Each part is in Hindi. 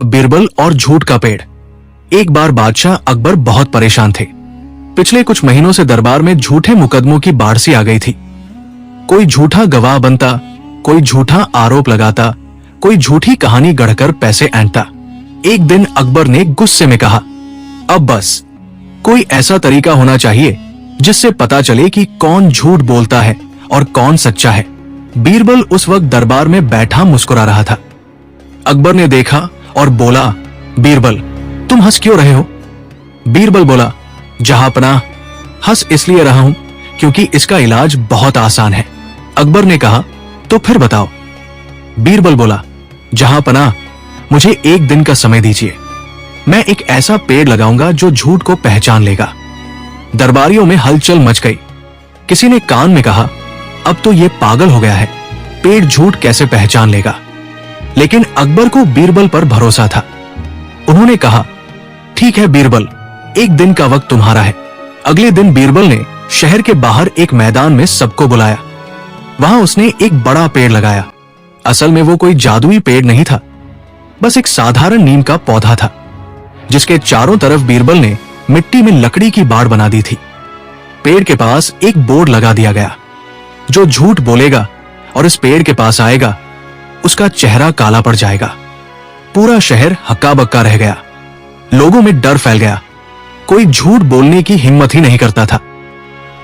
बीरबल और झूठ का पेड़। एक बार बादशाह अकबर बहुत परेशान थे। पिछले कुछ महीनों से दरबार में झूठे मुकदमों की बाढ़ सी आ गई थी। कोई झूठा गवाह बनता, कोई झूठा आरोप लगाता, कोई झूठी कहानी गढ़कर पैसे ऐंठता। एक दिन अकबर ने गुस्से में कहा, अब बस, कोई ऐसा तरीका होना चाहिए जिससे पता चले कि कौन झूठ बोलता है और कौन सच्चा है। बीरबल उस वक्त दरबार में बैठा मुस्कुरा रहा था। अकबर ने देखा और बोला, बीरबल, तुम हंस क्यों रहे हो? बीरबल बोला, जहांपनाह, हंस इसलिए रहा हूं क्योंकि इसका इलाज बहुत आसान है। अकबर ने कहा, तो फिर बताओ। बीरबल बोला, जहांपनाह, मुझे एक दिन का समय दीजिए। मैं एक ऐसा पेड़ लगाऊंगा जो झूठ को पहचान लेगा। दरबारियों में हलचल मच गई। किसी ने कान में कहा, अब तो ये पागल हो गया है, पेड़ झूठ कैसे पहचान लेगा? लेकिन अकबर को बीरबल पर भरोसा था। उन्होंने कहा, ठीक है बीरबल, एक दिन का वक्त तुम्हारा है। अगले दिन बीरबल ने शहर के बाहर एक मैदान में सबको बुलाया। वहां उसने एक बड़ा पेड़ लगाया। असल में वो कोई जादुई पेड़ नहीं था, बस एक साधारण नीम का पौधा था, जिसके चारों तरफ बीरबल ने मिट्टी में लकड़ी की बाड़ बना दी थी। पेड़ के पास एक बोर्ड लगा दिया गया, जो झूठ बोलेगा और इस पेड़ के पास आएगा, उसका चेहरा काला पड़ जाएगा। पूरा शहर हक्का बक्का रह गया। लोगों में डर फैल गया। कोई झूठ बोलने की हिम्मत ही नहीं करता था।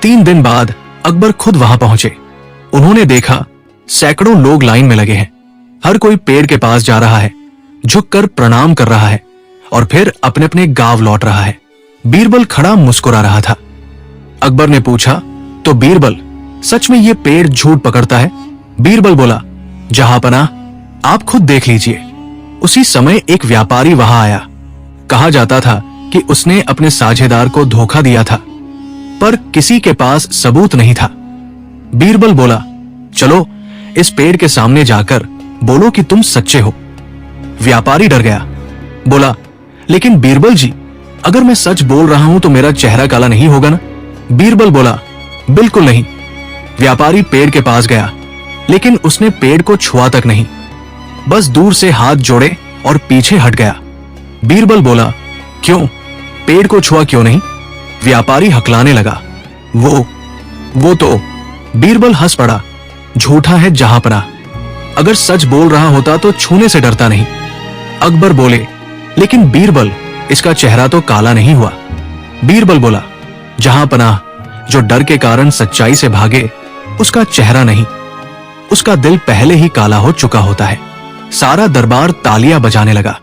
3 दिन बाद अकबर खुद वहां पहुंचे। उन्होंने देखा, सैकड़ों लोग लाइन में लगे हैं। हर कोई पेड़ के पास जा रहा है, झुककर प्रणाम कर रहा है और फिर अपने अपने गांव लौट रहा है। बीरबल खड़ा मुस्कुरा रहा था। अकबर ने पूछा, तो बीरबल, सच में ये पेड़ झूठ पकड़ता है? बीरबल बोला, जहांपनाह, आप खुद देख लीजिए। उसी समय एक व्यापारी वहां आया। कहा जाता था कि उसने अपने साझेदार को धोखा दिया था, पर किसी के पास सबूत नहीं था। बीरबल बोला, चलो इस पेड़ के सामने जाकर बोलो कि तुम सच्चे हो। व्यापारी डर गया। बोला, लेकिन बीरबल जी, अगर मैं सच बोल रहा हूं तो मेरा चेहरा काला नहीं होगा ना? बीरबल बोला, बिल्कुल नहीं। व्यापारी पेड़ के पास गया, लेकिन उसने पेड़ को छुआ तक नहीं, बस दूर से हाथ जोड़े और पीछे हट गया। बीरबल बोला, क्यों, पेड़ को छुआ क्यों नहीं? व्यापारी हकलाने लगा, वो तो। बीरबल हंस पड़ा, झूठा है जहांपनाह, अगर सच बोल रहा होता तो छूने से डरता नहीं। अकबर बोले, लेकिन बीरबल, इसका चेहरा तो काला नहीं हुआ। बीरबल बोला, जहांपनाह, जो डर के कारण सच्चाई से भागे, उसका चेहरा नहीं, उसका दिल पहले ही काला हो चुका होता है। सारा दरबार तालियां बजाने लगा।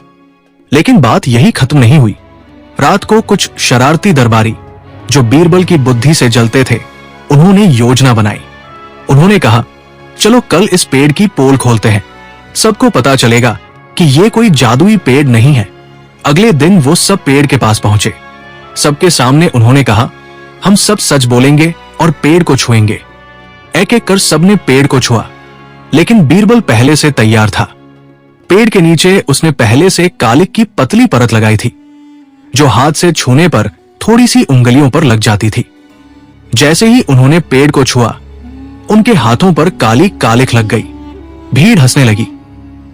लेकिन बात यही खत्म नहीं हुई। रात को कुछ शरारती दरबारी, जो बीरबल की बुद्धि से जलते थे, उन्होंने योजना बनाई। उन्होंने कहा, चलो कल इस पेड़ की पोल खोलते हैं, सबको पता चलेगा कि ये कोई जादुई पेड़ नहीं है। अगले दिन वो सब पेड़ के पास पहुंचे। सबके सामने उन्होंने कहा, हम सब सच बोलेंगे और पेड़ को छुएंगे। एक एक कर सबने पेड़ को छुआ, लेकिन बीरबल पहले से तैयार था। पेड़ के नीचे उसने पहले से कालिक की पतली परत लगाई थी, जो हाथ से छूने पर थोड़ी सी उंगलियों पर लग जाती थी। जैसे ही उन्होंने पेड़ को छुआ, उनके हाथों पर काली कालिक लग गई। भीड़ हंसने लगी।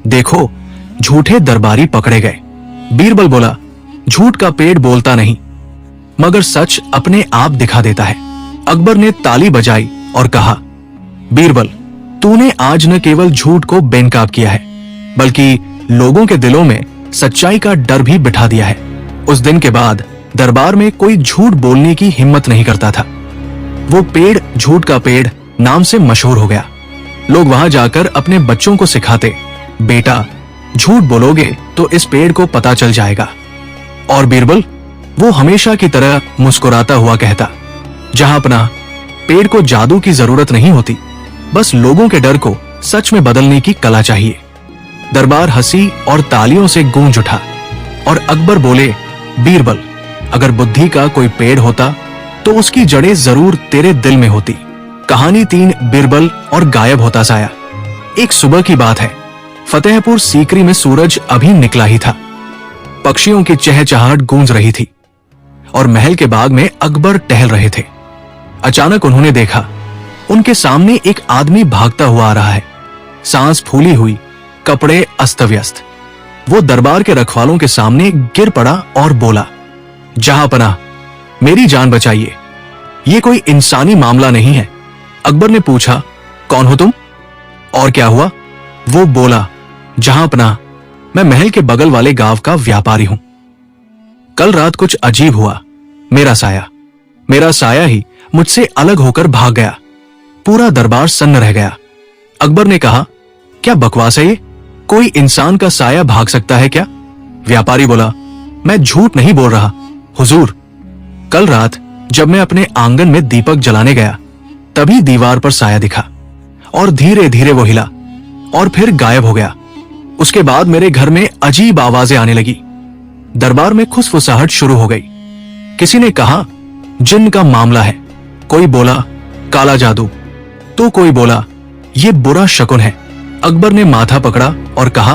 देखो, झूठे दरबारी पकड़े गए। बीरबल बोला, झूठ का पेड़ बोलता नहीं, मगर सच अपने आप दिखा देता है। अकबर ने ताली बजाई और कहा, बीरबल, तूने आज न केवल झूठ को बेनकाब किया है, बल्कि लोगों के दिलों में सच्चाई का डर भी बिठा दिया है। उस दिन के बाद दरबार में कोई झूठ बोलने की हिम्मत नहीं करता था। वो पेड़ झूठ का पेड़ नाम से मशहूर हो गया। लोग वहां जाकर अपने बच्चों को सिखाते, बेटा, झूठ बोलोगे तो इस पेड़ को पता चल जाएगा। और बीरबल, वो हमेशा की तरह मुस्कुराता हुआ कहता, जहांपनाह, पेड़ को जादू की जरूरत नहीं होती, बस लोगों के डर को सच में बदलने की कला चाहिए। दरबार हंसी और तालियों से गूंज उठा और अकबर बोले, बीरबल, अगर बुद्धि का कोई पेड़ होता तो उसकी जड़ें जरूर तेरे दिल में होती। कहानी 3, बीरबल और गायब होता साया। एक सुबह की बात है। फतेहपुर सीकरी में सूरज अभी निकला ही था। पक्षियों की चहचहाहट गूंज रही थी और महल के बाग में अकबर टहल रहे थे। अचानक उन्होंने देखा, उनके सामने एक आदमी भागता हुआ आ रहा है। सांस फूली हुई, कपड़े अस्त व्यस्त। वो दरबार के रखवालों के सामने गिर पड़ा और बोला, जहांपनाह, मेरी जान बचाइए, ये कोई इंसानी मामला नहीं है। अकबर ने पूछा, कौन हो तुम और क्या हुआ? वो बोला, जहांपनाह, मैं महल के बगल वाले गांव का व्यापारी हूं। कल रात कुछ अजीब हुआ। मेरा साया ही मुझसे अलग होकर भाग गया। पूरा दरबार सन्न रह गया। अकबर ने कहा, क्या बकवास है ये? कोई इंसान का साया भाग सकता है क्या? व्यापारी बोला, मैं झूठ नहीं बोल रहा हुजूर। कल रात जब मैं अपने आंगन में दीपक जलाने गया, तभी दीवार पर साया दिखा और धीरे धीरे वो हिला और फिर गायब हो गया। उसके बाद मेरे घर में अजीब आवाजें आने लगी। दरबार में खुसफुसाहट शुरू हो गई। किसी ने कहा, जिन्न का मामला है। कोई बोला, काला जादू। तो कोई बोला, ये बुरा शकुन है। अकबर ने माथा पकड़ा और कहा,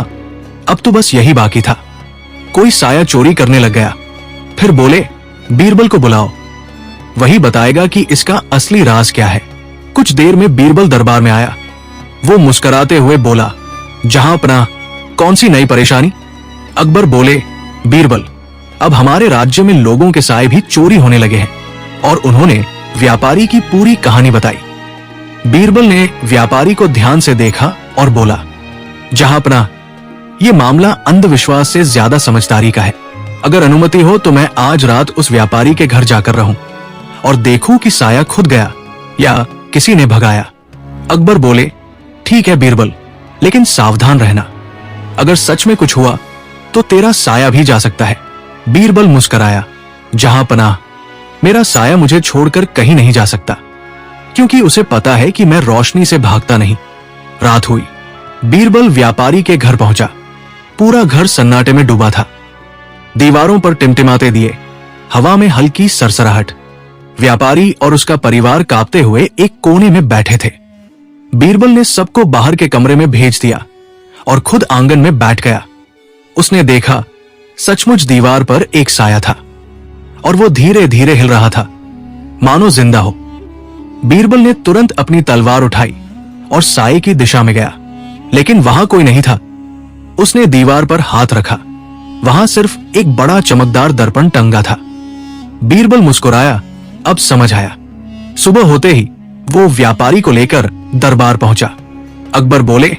अब तो बस यही बाकी था। कोई साया चोरी करने लग गया। फिर बोले, बीरबल को बुलाओ, वही बताएगा कि इसका असली राज क्या है। कुछ देर में बीरबल दरबार में आया। वो मुस्कुराते हुए बोला, जहांपनाह, कौन सी नई परेशानी? अकबर बोले, बीरबल, अब हमारे राज्य में लोगों के साए भी चोरी होने लगे हैं। और उन्होंने व्यापारी की पूरी कहानी बताई। बीरबल ने व्यापारी को ध्यान से देखा और बोला, जहांपनाह, ये मामला अंधविश्वास से ज्यादा समझदारी का है। अगर अनुमति हो तो मैं आज रात उस व्यापारी के घर जाकर रहूं और देखूं कि साया खुद गया या किसी ने भगाया। अकबर बोले, ठीक है बीरबल, लेकिन सावधान रहना। अगर सच में कुछ हुआ तो तेरा साया भी जा सकता है। बीरबल मुस्कुराया, जहांपनाह, मेरा साया मुझे छोड़कर कहीं नहीं जा सकता, क्योंकि उसे पता है कि मैं रोशनी से भागता नहीं। रात हुई। बीरबल व्यापारी के घर पहुंचा। पूरा घर सन्नाटे में डूबा था। दीवारों पर टिमटिमाते दिए, हवा में हल्की सरसराहट। व्यापारी और उसका परिवार कांपते हुए एक कोने में बैठे थे। बीरबल ने सबको बाहर के कमरे में भेज दिया और खुद आंगन में बैठ गया। उसने देखा, सचमुच दीवार पर एक साया था और वो धीरे धीरे हिल रहा था, मानो जिंदा हो। बीरबल ने तुरंत अपनी तलवार उठाई और साये की दिशा में गया, लेकिन वहां कोई नहीं था। उसने दीवार पर हाथ रखा। वहां सिर्फ एक बड़ा चमकदार दर्पण टंगा था। बीरबल मुस्कुराया, अब समझ आया। सुबह होते ही वो व्यापारी को लेकर दरबार पहुंचा। अकबर बोले,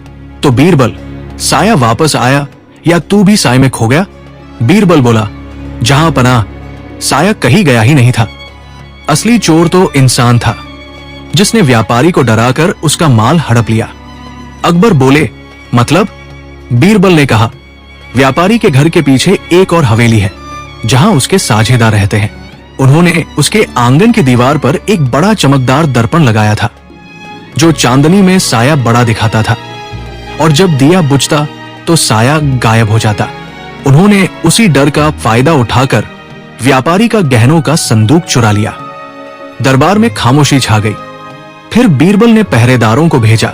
तो बीरबल, साया वापस आया या तू भी साये में खो गया? बीरबल बोला, जहांपनाह, साया कहीं गया ही नहीं था। असली चोर तो इंसान था, जिसने व्यापारी को डराकर उसका माल हड़प लिया। अकबर बोले, मतलब? बीरबल ने कहा, व्यापारी के घर के पीछे एक और हवेली है, जहां उसके साझेदार रहते हैं। उन्होंने उसके आंगन की दीवार पर एक बड़ा चमकदार दर्पण लगाया था, जो चांदनी में साया बड़ा दिखाता था, और जब दिया बुझता तो साया गायब हो जाता। उन्होंने उसी डर का फायदा उठाकर व्यापारी का गहनों का संदूक चुरा लिया। दरबार में खामोशी छा गई। फिर बीरबल ने पहरेदारों को भेजा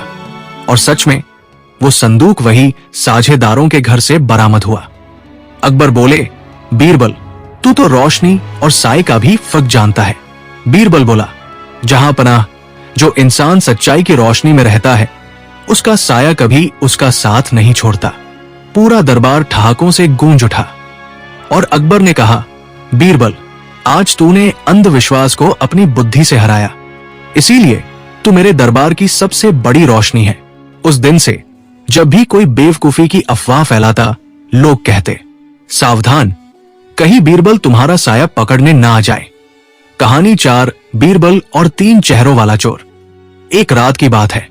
और सच में वो संदूक वही साझेदारों के घर से बरामद हुआ। अकबर बोले, बीरबल, तू तो रोशनी और साये का भी फर्क जानता है। बीरबल बोला, जहांपनाह, जो इंसान सच्चाई की रोशनी में रहता है, उसका साया कभी उसका साथ नहीं छोड़ता। पूरा दरबार ठहाकों से गूंज उठा और अकबर ने कहा, बीरबल, आज तूने अंधविश्वास को अपनी बुद्धि से हराया, इसीलिए तू मेरे दरबार की सबसे बड़ी रोशनी है। उस दिन से जब भी कोई बेवकूफी की अफवाह फैलाता, लोग कहते, सावधान, कहीं बीरबल तुम्हारा साया पकड़ने ना आ जाए। कहानी 4, बीरबल और 3 चेहरों वाला चोर। एक रात की बात है।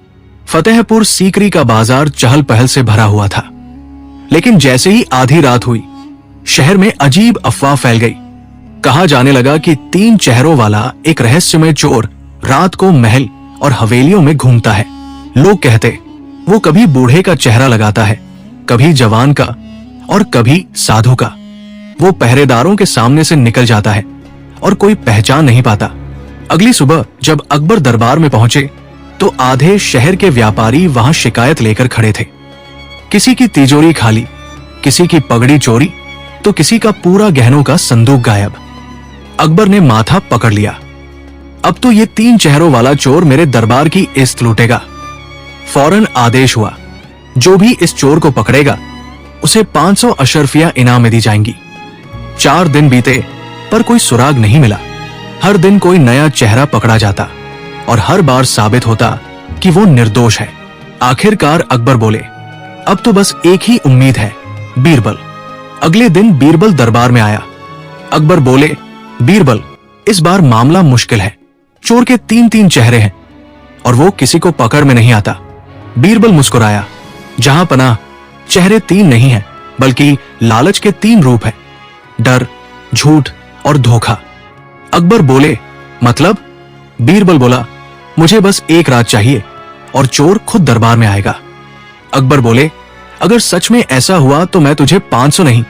फतेहपुर सीकरी का बाजार चहल पहल से भरा हुआ था, लेकिन जैसे ही आधी रात हुई, शहर में अजीब अफवाह फैल गई। कहा जाने लगा कि 3 चेहरों वाला एक रहस्यमय चोर रात को महल और हवेलियों में घूमता है। लोग कहते, वो कभी बूढ़े का चेहरा लगाता है, कभी जवान का और कभी साधु का। वो पहरेदारों के सामने से निकल जाता है और कोई पहचान नहीं पाता। अगली सुबह जब अकबर दरबार में पहुंचे तो आधे शहर के व्यापारी वहां शिकायत लेकर खड़े थे। किसी की तिजोरी खाली, किसी की पगड़ी चोरी, तो किसी का पूरा गहनों का संदूक गायब। अकबर ने माथा पकड़ लिया। अब तो ये 3 चेहरों वाला चोर मेरे दरबार की इज्जत लूटेगा। फौरन आदेश हुआ, जो भी इस चोर को पकड़ेगा उसे 500 अशर्फियां इनाम में दी जाएंगी। 4 दिन बीते पर कोई सुराग नहीं मिला। हर दिन कोई नया चेहरा पकड़ा जाता और हर बार साबित होता कि वो निर्दोष है। आखिरकार अकबर बोले, अब तो बस एक ही उम्मीद है, बीरबल। अगले दिन बीरबल दरबार में आया। अकबर बोले, बीरबल, इस बार मामला मुश्किल है। चोर के 3-3 चेहरे हैं और वो किसी को पकड़ में नहीं आता। बीरबल मुस्कुराया, जहां पनाह चेहरे 3 नहीं है, बल्कि लालच के 3 रूप है, डर, झूठ और धोखा। अकबर बोले, मतलब? बीरबल बोला, मुझे बस एक रात चाहिए और चोर खुद दरबार में आएगा। अकबर बोले, अगर सच में ऐसा हुआ तो मैं तुझे 500 नहीं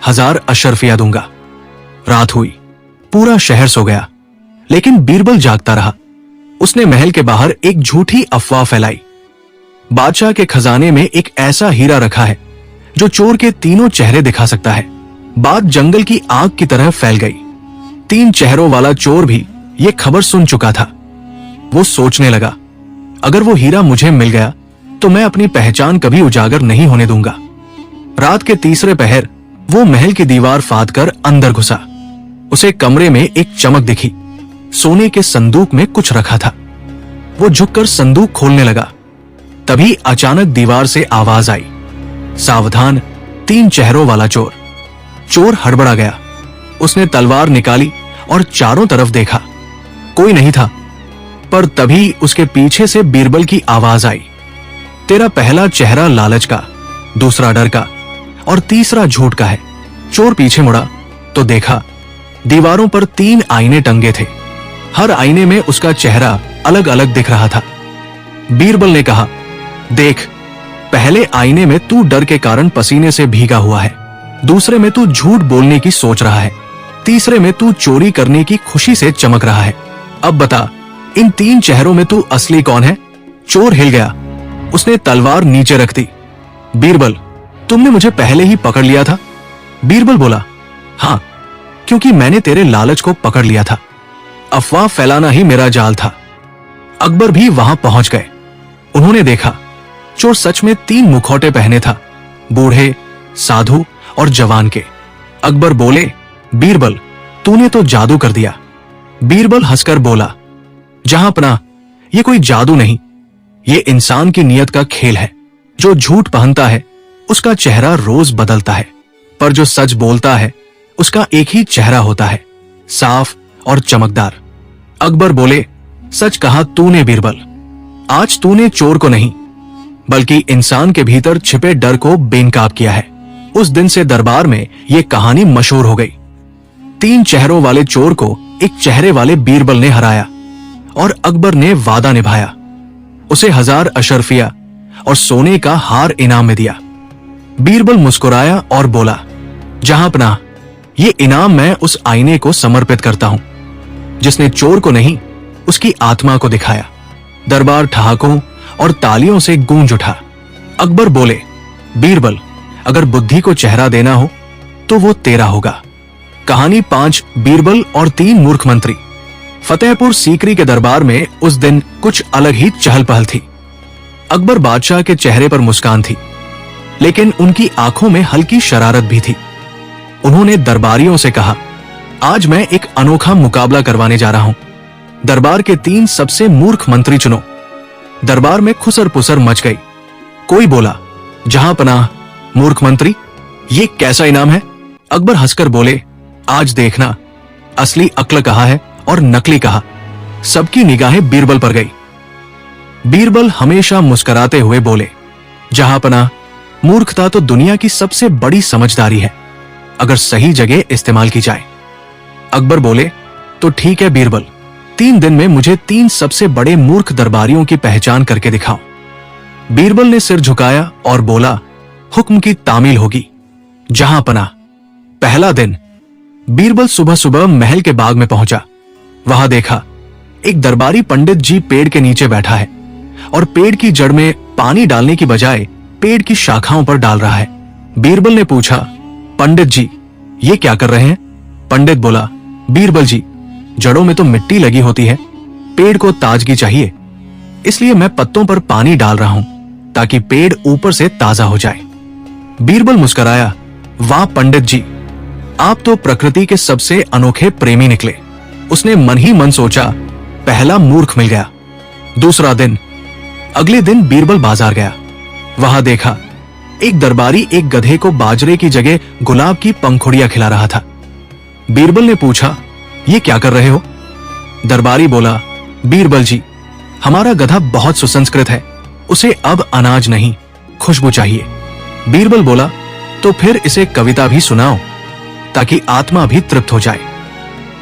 1000 अशर्फियां दूंगा। रात हुई, पूरा शहर सो गया, लेकिन बीरबल जागता रहा। उसने महल के बाहर एक झूठी अफवाह फैलाई। बादशाह के खजाने में एक ऐसा हीरा रखा है जो चोर के 3 चेहरे दिखा सकता है। बात जंगल की आग की तरह फैल गई। 3 चेहरों वाला चोर भी ये खबर सुन चुका था। वो सोचने लगा, अगर वो हीरा मुझे मिल गया तो मैं अपनी पहचान कभी उजागर नहीं होने दूंगा। रात के तीसरे पहर वो महल की दीवार फाद कर अंदर घुसा। उसे कमरे में एक चमक दिखी। सोने के संदूक में कुछ रखा था। वो झुककर संदूक खोलने लगा। तभी अचानक दीवार से आवाज आई, सावधान, 3 चेहरों वाला चोर। चोर हड़बड़ा गया। उसने तलवार निकाली और चारों तरफ देखा। कोई नहीं था। पर तभी उसके पीछे से बीरबल की आवाज आई, तेरा पहला चेहरा लालच का, दूसरा डर का और तीसरा झूठ का है। चोर पीछे मुड़ा तो देखा दीवारों पर 3 आईने टंगे थे। हर आईने में उसका चेहरा अलग अलग दिख रहा था। बीरबल ने कहा, देख, पहले आईने में तू डर के कारण पसीने से भीगा हुआ है, दूसरे में तू झूठ बोलने की सोच रहा है, तीसरे में तू चोरी करने की खुशी से चमक रहा है। अब बता, इन 3 चेहरों में तू असली कौन है? चोर हिल गया। उसने तलवार नीचे रख दी। बीरबल, तुमने मुझे पहले ही पकड़ लिया था? बीरबल बोला, हां, क्योंकि मैंने तेरे लालच को पकड़ लिया था। अफवाह फैलाना ही मेरा जाल था। अकबर भी वहां पहुंच गए। उन्होंने देखा चोर सच में 3 मुखौटे पहने था, बूढ़े, साधु और जवान के। अकबर बोले, बीरबल, तूने तो जादू कर दिया। बीरबल हंसकर बोला, जहां पनाह, ये कोई जादू नहीं, ये इंसान की नीयत का खेल है। जो झूठ पहनता है उसका चेहरा रोज बदलता है, पर जो सच बोलता है उसका एक ही चेहरा होता है, साफ और चमकदार। अकबर बोले, सच कहा तूने बीरबल। आज तूने चोर को नहीं, बल्कि इंसान के भीतर छिपे डर को बेनकाब किया है। उस दिन से दरबार में यह कहानी मशहूर हो गई। 3 चेहरों वाले चोर को एक चेहरे वाले बीरबल ने हराया और अकबर ने वादा निभाया। उसे 1000 अशर्फिया और सोने का हार इनाम में दिया। बीरबल मुस्कुराया और बोला, जहां पनाह, ये इनाम मैं उस आईने को समर्पित करता हूं जिसने चोर को नहीं, उसकी आत्मा को दिखाया। दरबार ठहाकों और तालियों से गूंज उठा। अकबर बोले, बीरबल, अगर बुद्धि को चेहरा देना हो तो वो तेरा होगा। कहानी 5 बीरबल और 3 मूर्ख मंत्री। फतेहपुर सीकरी के दरबार में उस दिन कुछ अलग ही चहल पहल थी। अकबर बादशाह के चेहरे पर मुस्कान थी, लेकिन उनकी आंखों में हल्की शरारत भी थी। उन्होंने दरबारियों से कहा, आज मैं एक अनोखा मुकाबला करवाने जा रहा हूं। दरबार के 3 सबसे मूर्ख मंत्री चुनो। दरबार में खुसर पुसर मच गई। कोई बोला, जहां पनाह, मूर्ख मंत्री, ये कैसा इनाम है? अकबर हंसकर बोले, आज देखना, असली अक्ल कहा है और नकली कहा। सबकी निगाहें बीरबल पर गई। बीरबल हमेशा मुस्कुराते हुए बोले, जहां पनाह, मूर्खता तो दुनिया की सबसे बड़ी समझदारी है, अगर सही जगह इस्तेमाल की जाए। अकबर बोले, तो ठीक है बीरबल, 3 दिन में मुझे 3 सबसे बड़े मूर्ख दरबारियों की पहचान करके दिखाओ। बीरबल ने सिर झुकाया और बोला, हुक्म की तामील होगी, जहां पनाह। पहला दिन। बीरबल सुबह सुबह महल के बाग में पहुंचा। वहां देखा एक दरबारी पंडित जी पेड़ के नीचे बैठा है और पेड़ की जड़ में पानी डालने की बजाय पेड़ की शाखाओं पर डाल रहा है। बीरबल ने पूछा, पंडित जी, ये क्या कर रहे हैं? पंडित बोला, बीरबल जी, जड़ों में तो मिट्टी लगी होती है, पेड़ को ताजगी चाहिए, इसलिए मैं पत्तों पर पानी डाल रहा हूं ताकि पेड़ ऊपर से ताजा हो जाए। बीरबल मुस्कुराया, वाह पंडित जी, आप तो प्रकृति के सबसे अनोखे प्रेमी निकले। उसने मन ही मन सोचा, पहला मूर्ख मिल गया। दूसरा दिन। अगले दिन बीरबल बाजार गया। वहां देखा एक दरबारी एक गधे को बाजरे की जगह गुलाब की पंखुड़ियां खिला रहा था। बीरबल ने पूछा, ये क्या कर रहे हो? दरबारी बोला, बीरबल जी, हमारा गधा बहुत सुसंस्कृत है, उसे अब अनाज नहीं खुशबू चाहिए। बीरबल बोला, तो फिर इसे कविता भी सुनाओ ताकि आत्मा भी तृप्त हो जाए।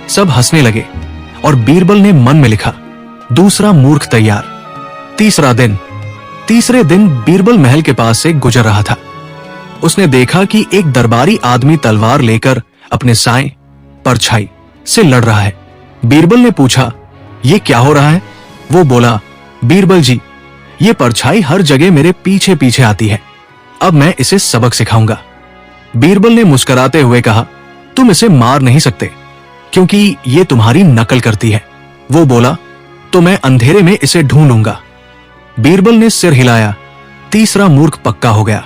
सब हंसने लगे और बीरबल ने मन में लिखा, दूसरा मूर्ख तैयार। तीसरा दिन। तीसरे दिन बीरबल महल के पास से गुजर रहा था। उसने देखा कि एक दरबारी आदमी तलवार लेकर अपने साए परछाई से लड़ रहा है। बीरबल ने पूछा, ये क्या हो रहा है? वो बोला, बीरबल जी, ये परछाई हर जगह मेरे पीछे पीछे आती है, अब मैं इसे सबक सिखाऊंगा। बीरबल ने मुस्कुराते हुए कहा, तुम इसे मार नहीं सकते क्योंकि ये तुम्हारी नकल करती है। वो बोला, तो मैं अंधेरे में इसे ढूंढूंगा। बीरबल ने सिर हिलाया, तीसरा मूर्ख पक्का हो गया।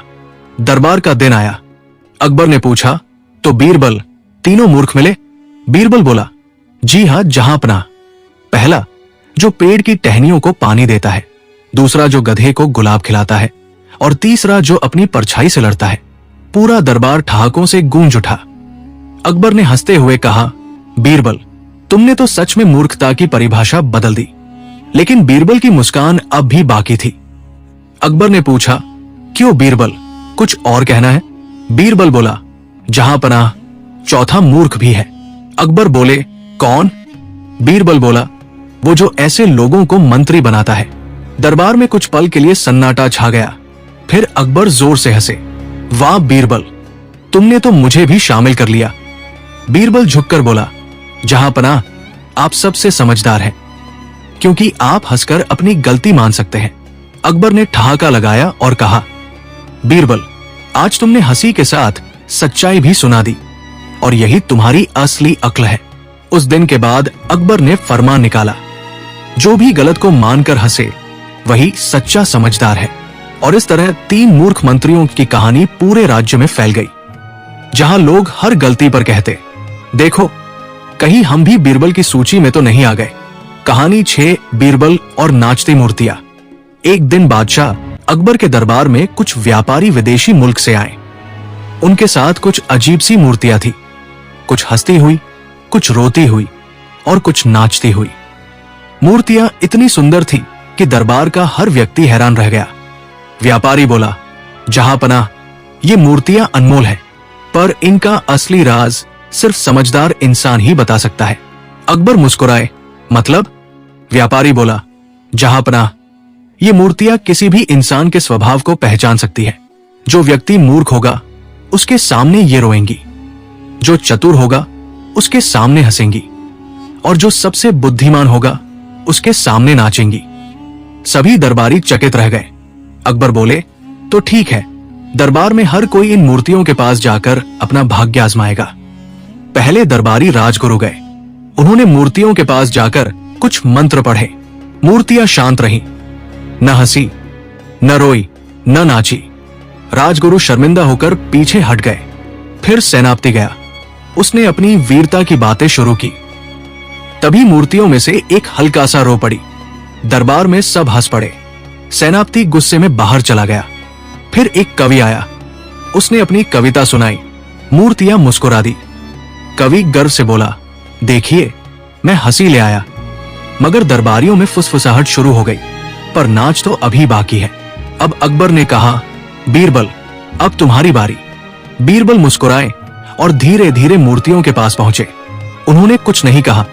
दरबार का दिन आया। अकबर ने पूछा, तो बीरबल, तीनों मूर्ख मिले? बीरबल बोला, जी हां जहांपनाह। पहला, जो पेड़ की टहनियों को पानी देता है, दूसरा जो गधे को गुलाब खिलाता है, और तीसरा जो अपनी परछाई से लड़ता है। पूरा दरबार ठहाकों से गूंज उठा। अकबर ने हंसते हुए कहा, बीरबल, तुमने तो सच में मूर्खता की परिभाषा बदल दी। लेकिन बीरबल की मुस्कान अब भी बाकी थी। अकबर ने पूछा, क्यों बीरबल, कुछ और कहना है? बीरबल बोला, जहांपनाह, चौथा मूर्ख भी है। अकबर बोले, कौन? बीरबल बोला, वो जो ऐसे लोगों को मंत्री बनाता है। दरबार में कुछ पल के लिए सन्नाटा छा गया। फिर अकबर जोर से हंसे, वाह बीरबल, तुमने तो मुझे भी शामिल कर लिया। बीरबल झुककर बोला, जहांपनाह, आप सबसे समझदार हैं क्योंकि आप हंसकर अपनी गलती मान सकते हैं। अकबर ने ठहाका लगाया और कहा, बीरबल, आज तुमने हंसी के साथ सच्चाई भी सुना दी और यही तुम्हारी असली अक्ल है। उस दिन के बाद अकबर ने फरमान निकाला, जो भी गलत को मानकर हंसे वही सच्चा समझदार है। और इस तरह 3 मूर्ख मंत्रियों की कहानी पूरे राज्य में फैल गई, जहां लोग हर गलती पर कहते, देखो कहीं हम भी बीरबल की सूची में तो नहीं आ गए। कहानी 6, बीरबल और नाचती मूर्तियां। एक दिन बादशाह अकबर के दरबार में कुछ व्यापारी विदेशी मुल्क से आए। उनके साथ कुछ अजीब सी मूर्तियां थी, कुछ हंसती हुई, कुछ रोती हुई और कुछ नाचती हुई। मूर्तियां इतनी सुंदर थी कि दरबार का हर व्यक्ति हैरान रह गया। व्यापारी बोला, जहांपनाह, ये मूर्तियां अनमोल हैं, पर इनका असली राज सिर्फ समझदार इंसान ही बता सकता है। अकबर मुस्कुराए, मतलब? व्यापारी बोला, जहांपनाह, ये मूर्तियां किसी भी इंसान के स्वभाव को पहचान सकती है। जो व्यक्ति मूर्ख होगा उसके सामने ये रोएंगी, जो चतुर होगा उसके सामने हंसेंगी, और जो सबसे बुद्धिमान होगा उसके सामने नाचेंगी। सभी दरबारी चकित रह गए। अकबर बोले, तो ठीक है, दरबार में हर कोई इन मूर्तियों के पास जाकर अपना भाग्य आजमाएगा। पहले दरबारी राजगुरु गए। उन्होंने मूर्तियों के पास जाकर कुछ मंत्र पढ़े। मूर्तियां शांत रहीं, न हंसी, न रोई, न नाची। राजगुरु शर्मिंदा होकर पीछे हट गए। फिर सेनापति गया। उसने अपनी वीरता की बातें शुरू की। तभी मूर्तियों में से एक हल्का सा रो पड़ी। दरबार में सब हंस पड़े। सेनापति गुस्से में बाहर चला गया। फिर एक कवि आया। उसने अपनी कविता सुनाई। मूर्तियां मुस्कुरा दी। कवि गर्व से बोला, देखिए, मैं हंसी ले आया। मगर दरबारियों में फुसफुसाहट शुरू हो गई, पर नाच तो अभी बाकी है। अब अकबर ने कहा, बीरबल, अब तुम्हारी बारी। बीरबल मुस्कुराए और धीरे धीरे मूर्तियों के पास पहुंचे। उन्होंने कुछ नहीं कहा,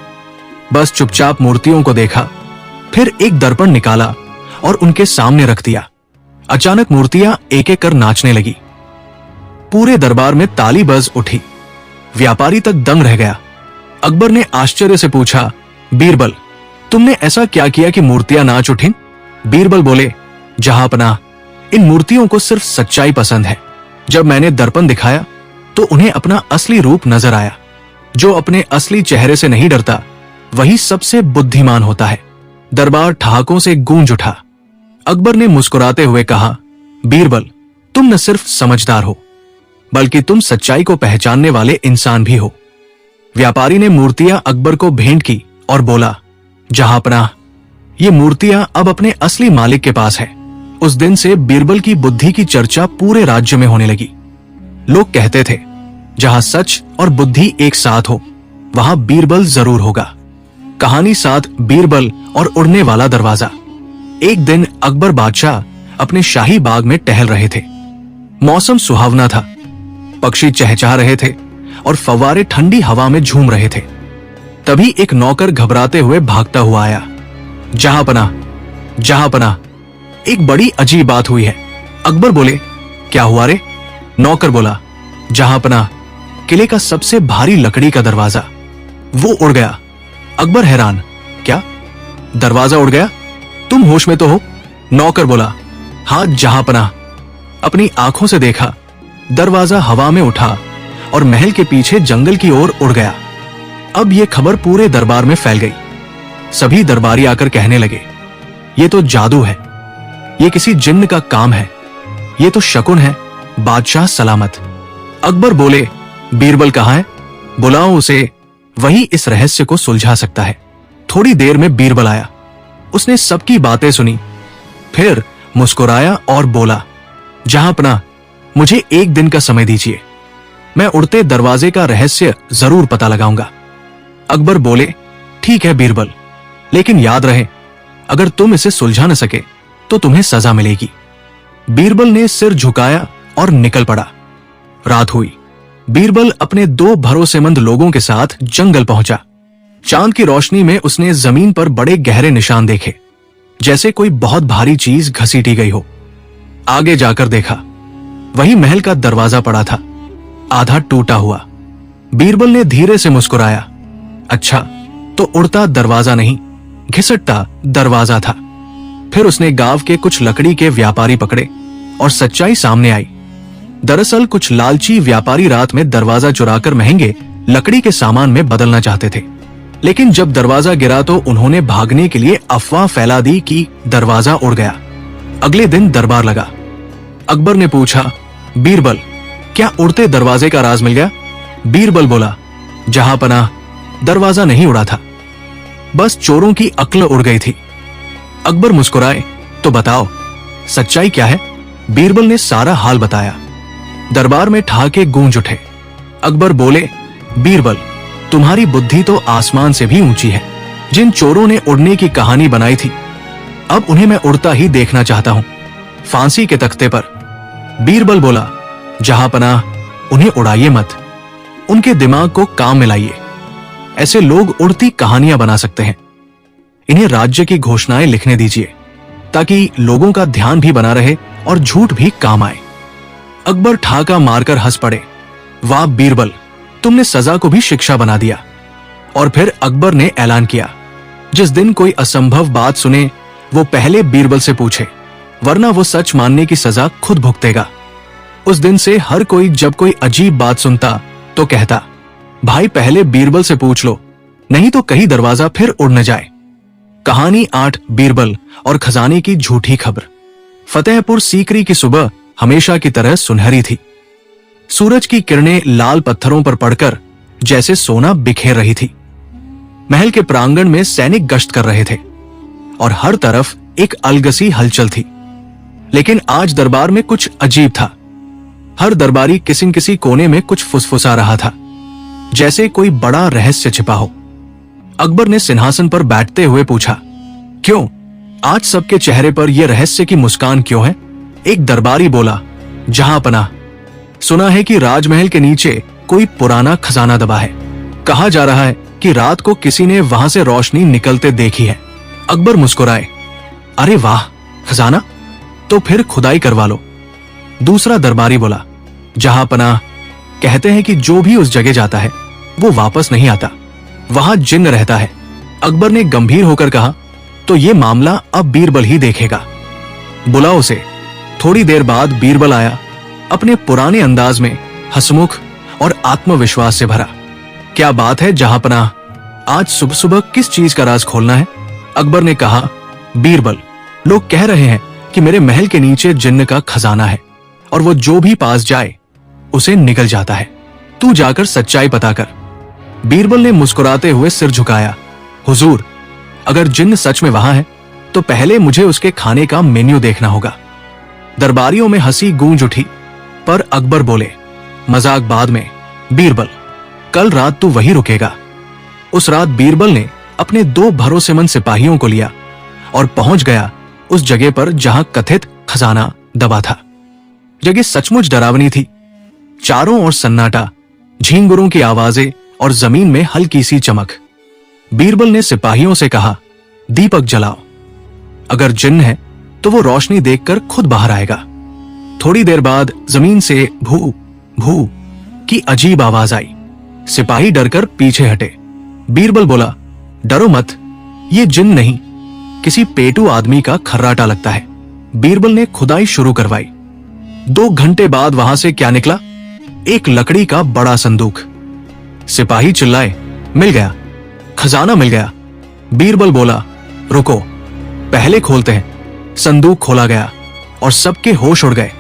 बस चुपचाप मूर्तियों को देखा। फिर एक दर्पण निकाला और उनके सामने रख दिया। अचानक मूर्तियां एक एक कर नाचने लगी। पूरे दरबार में ताली बज उठी। व्यापारी तक दंग रह गया। अकबर ने आश्चर्य से पूछा, बीरबल, तुमने ऐसा क्या किया कि मूर्तियां नाच उठीं? बीरबल बोले, जहांपनाह, इन मूर्तियों को सिर्फ सच्चाई पसंद है। जब मैंने दर्पण दिखाया तो उन्हें अपना असली रूप नजर आया। जो अपने असली चेहरे से नहीं डरता वही सबसे बुद्धिमान होता है। दरबार ठहाकों से गूंज उठा। अकबर ने मुस्कुराते हुए कहा, बीरबल, तुम न सिर्फ समझदार हो बल्कि तुम सच्चाई को पहचानने वाले इंसान भी हो। व्यापारी ने मूर्तियां अकबर को भेंट की और बोला, जहांपनाह, ये मूर्तियां अब अपने असली मालिक के पास है। उस दिन से बीरबल की बुद्धि की चर्चा पूरे राज्य में होने लगी। लोग कहते थे, जहां सच और बुद्धि एक साथ हो वहां बीरबल जरूर होगा। कहानी 7 बीरबल और उड़ने वाला दरवाजा। एक दिन अकबर बादशाह अपने शाही बाग में टहल रहे थे। मौसम सुहावना था, पक्षी चहचहा रहे थे और फव्वारे ठंडी हवा में झूम रहे थे। तभी एक नौकर घबराते हुए भागता हुआ आया। जहांपनाह, जहांपनाह, एक बड़ी अजीब बात हुई है। अकबर बोले, क्या हुआ रे? नौकर बोला, जहांपनाह, किले का सबसे भारी लकड़ी का दरवाजा वो उड़ गया। अकबर हैरान, क्या दरवाजा उड़ गया? तुम होश में तो हो? नौकर बोला, हाँ जहांपनाह। अपनी आंखों से देखा, दरवाजा हवा में उठा और महल के पीछे जंगल की ओर उड़ गया। अब यह खबर पूरे दरबार में फैल गई। सभी दरबारी आकर कहने लगे, ये तो जादू है, ये किसी जिन्न का काम है, ये तो शकुन है, बादशाह सलामत। अकबर बोले, बीरबल कहाँ है? बुलाओ उसे, वही इस रहस्य को सुलझा सकता है। थोड़ी देर में बीरबल आया। उसने सबकी बातें सुनी, फिर मुस्कुराया और बोला, जहांपनाह, मुझे एक दिन का समय दीजिए, मैं उड़ते दरवाजे का रहस्य जरूर पता लगाऊंगा। अकबर बोले, ठीक है बीरबल, लेकिन याद रहे, अगर तुम इसे सुलझा न सके तो तुम्हें सजा मिलेगी। बीरबल ने सिर झुकाया और निकल पड़ा। रात हुई। बीरबल अपने 2 भरोसेमंद लोगों के साथ जंगल पहुंचा। चांद की रोशनी में उसने जमीन पर बड़े गहरे निशान देखे, जैसे कोई बहुत भारी चीज घसीटी गई हो। आगे जाकर देखा, वही महल का दरवाजा पड़ा था, आधा टूटा हुआ। बीरबल ने धीरे से मुस्कुराया, अच्छा, तो उड़ता दरवाजा नहीं, घिसटता दरवाजा था। फिर उसने गांव के कुछ लकड़ी के व्यापारी पकड़े और सच्चाई सामने आई। दरअसल कुछ लालची व्यापारी रात में दरवाजा चुराकर महंगे लकड़ी के सामान में बदलना चाहते थे, लेकिन जब दरवाजा गिरा तो उन्होंने भागने के लिए अफवाह फैला दी कि दरवाजा उड़ गया। अगले दिन दरबार लगा। अकबर ने पूछा, बीरबल, क्या उड़ते दरवाजे का राज मिल गया? बीरबल बोला, जहांपनाह, दरवाजा नहीं उड़ा था, बस चोरों की अक्ल उड़ गई थी। अकबर मुस्कुराए, तो बताओ सच्चाई क्या है? बीरबल ने सारा हाल बताया। दरबार में ठहाके गूंज उठे। अकबर बोले, बीरबल, तुम्हारी बुद्धि तो आसमान से भी ऊंची है। जिन चोरों ने उड़ने की कहानी बनाई थी, अब उन्हें मैं उड़ता ही देखना चाहता हूं, फांसी के तख्ते पर। बीरबल बोला, जहांपनाह, उन्हें उड़ाइए मत, उनके दिमाग को काम में लाइए। ऐसे लोग उड़ती कहानियां बना सकते हैं। इन्हें राज्य की घोषणाएं लिखने दीजिए, ताकि लोगों का ध्यान भी बना रहे और झूठ भी काम आए। अकबर ठाका मारकर हंस पड़े, वाह बीरबल, तुमने सजा को भी शिक्षा बना दिया। और फिर अकबर ने ऐलान किया, जिस दिन कोई असंभव बात सुने वो पहले बीरबल से पूछे, वरना वो सच मानने की सजा खुद भुगतेगा। उस दिन से हर कोई जब कोई अजीब बात सुनता तो कहता, भाई पहले बीरबल से पूछ लो, नहीं तो कहीं दरवाजा फिर उड़ न जाए। कहानी 8 बीरबल और खजाने की झूठी खबर। फतेहपुर सीकरी की सुबह हमेशा की तरह सुनहरी थी। सूरज की किरणें लाल पत्थरों पर पड़कर जैसे सोना बिखेर रही थी। महल के प्रांगण में सैनिक गश्त कर रहे थे और हर तरफ एक अलगसी हलचल थी। लेकिन आज दरबार में कुछ अजीब था। हर दरबारी किसी किसी कोने में कुछ फुसफुसा रहा था, जैसे कोई बड़ा रहस्य छिपा हो। अकबर ने सिंहासन पर बैठते हुए पूछा, क्यों आज सबके चेहरे पर यह रहस्य की मुस्कान क्यों है? एक दरबारी बोला, जहांपनाह, सुना है कि राजमहल के नीचे कोई पुराना खजाना दबा है। कहा जा रहा है कि रात को किसी ने वहां से रोशनी निकलते देखी है। अकबर मुस्कुराए, अरे वाह, खजाना, तो फिर खुदाई करवा लो। दूसरा दरबारी बोला, जहांपनाह, कहते हैं कि जो भी उस जगह जाता है वो वापस नहीं आता, वहां जिन्न रहता है। अकबर ने गंभीर होकर कहा, तो ये मामला अब बीरबल ही देखेगा, बुलाओ उसे। थोड़ी देर बाद बीरबल आया, अपने पुराने अंदाज में, हंसमुख और आत्मविश्वास से भरा। क्या बात है जहांपनाह, आज सुबह सुबह किस चीज का राज खोलना है? अकबर ने कहा, बीरबल, लोग कह रहे हैं कि मेरे महल के नीचे जिन्न का खजाना है और वो जो भी पास जाए उसे निगल जाता है। तू जाकर सच्चाई पता कर। बीरबल ने मुस्कुराते हुए सिर झुकाया। हुजूर, अगर जिन्न सच में वहां है तो पहले मुझे उसके खाने का मेन्यू देखना होगा। दरबारियों में हंसी गूंज उठी, पर अकबर बोले, मजाक बाद में। बीरबल, कल रात तू वहीं रुकेगा। उस रात बीरबल ने अपने 2 भरोसेमंद सिपाहियों को लिया और पहुंच गया उस जगह पर जहां कथित खजाना दबा था। जगह सचमुच डरावनी थी। चारों ओर सन्नाटा, झींगुरों की आवाजें और जमीन में हल्की सी चमक। बीरबल ने सिपाहियों से कहा, दीपक जलाओ। अगर जिन्न है तो वो रोशनी देखकर खुद बाहर आएगा। थोड़ी देर बाद जमीन से भू भू की अजीब आवाज आई। सिपाही डरकर पीछे हटे। बीरबल बोला, डरो मत, ये जिन्न नहीं, किसी पेटू आदमी का खर्राटा लगता है। बीरबल ने खुदाई शुरू करवाई। 2 घंटे बाद वहां से क्या निकला? एक लकड़ी का बड़ा संदूक। सिपाही चिल्लाए, मिल गया, खजाना मिल गया। बीरबल बोला, रुको, पहले खोलते हैं। संदूक खोला गया और सबके होश उड़ गए।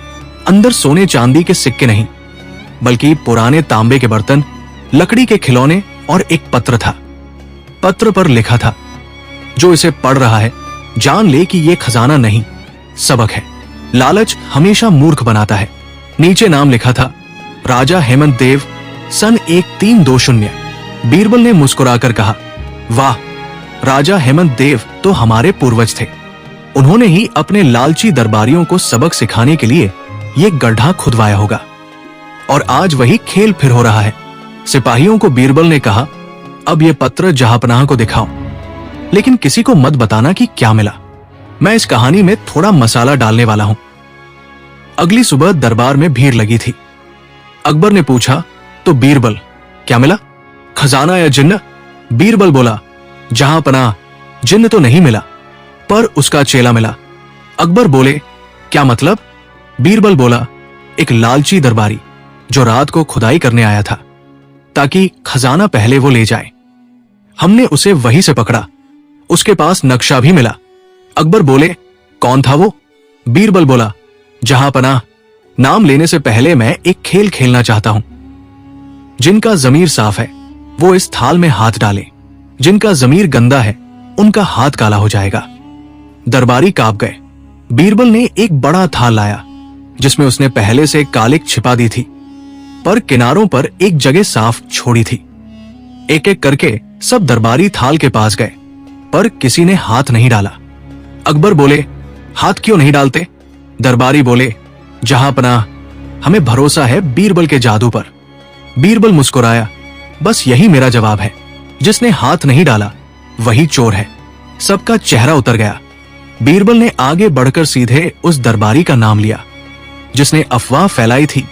अंदर सोने चांदी के सिक्के नहीं, बल्कि पुराने तांबे के बर्तन, लकड़ी के खिलौने और एक पत्र था। पत्र पर लिखा था, जो इसे पढ़ रहा है जान ले कि यह खजाना नहीं, सबक है। लालच हमेशा मूर्ख बनाता है। नीचे नाम लिखा था, राजा हेमंत देव, सन 1320। बीरबल ने मुस्कुराकर कहा, वाह, राजा हेमंत देव तो हमारे पूर्वज थे। उन्होंने ही अपने लालची दरबारियों को सबक सिखाने के लिए ये गड्ढा खुदवाया होगा और आज वही खेल फिर हो रहा है। सिपाहियों को बीरबल ने कहा, अब ये पत्र जहांपनाह को दिखाओ, लेकिन किसी को मत बताना कि क्या मिला। मैं इस कहानी में थोड़ा मसाला डालने वाला हूं। अगली सुबह दरबार में भीड़ लगी थी। अकबर ने पूछा, तो बीरबल, क्या मिला, खजाना या जिन्न? बीरबल बोला, जहांपनाह, जिन्न तो नहीं मिला, पर उसका चेला मिला। अकबर बोले, क्या मतलब? बीरबल बोला, एक लालची दरबारी जो रात को खुदाई करने आया था ताकि खजाना पहले वो ले जाए। हमने उसे वहीं से पकड़ा, उसके पास नक्शा भी मिला। अकबर बोले, कौन था वो? बीरबल बोला, जहांपनाह, नाम लेने से पहले मैं एक खेल खेलना चाहता हूं। जिनका जमीर साफ है वो इस थाल में हाथ डाले, जिनका जमीर गंदा है उनका हाथ काला हो जाएगा। दरबारी कांप गए। बीरबल ने एक बड़ा थाल लाया जिसमें उसने पहले से कालिक छिपा दी थी, पर किनारों पर एक जगह साफ छोड़ी थी। एक एक करके सब दरबारी थाल के पास गए, पर किसी ने हाथ नहीं डाला। अकबर बोले, हाथ क्यों नहीं डालते? दरबारी बोले, जहांपनाह, हमें भरोसा है बीरबल के जादू पर। बीरबल मुस्कुराया, बस यही मेरा जवाब है, जिसने हाथ नहीं डाला वही चोर है। सबका चेहरा उतर गया। बीरबल ने आगे बढ़कर सीधे उस दरबारी का नाम लिया जिसने अफवाह फैलाई थी,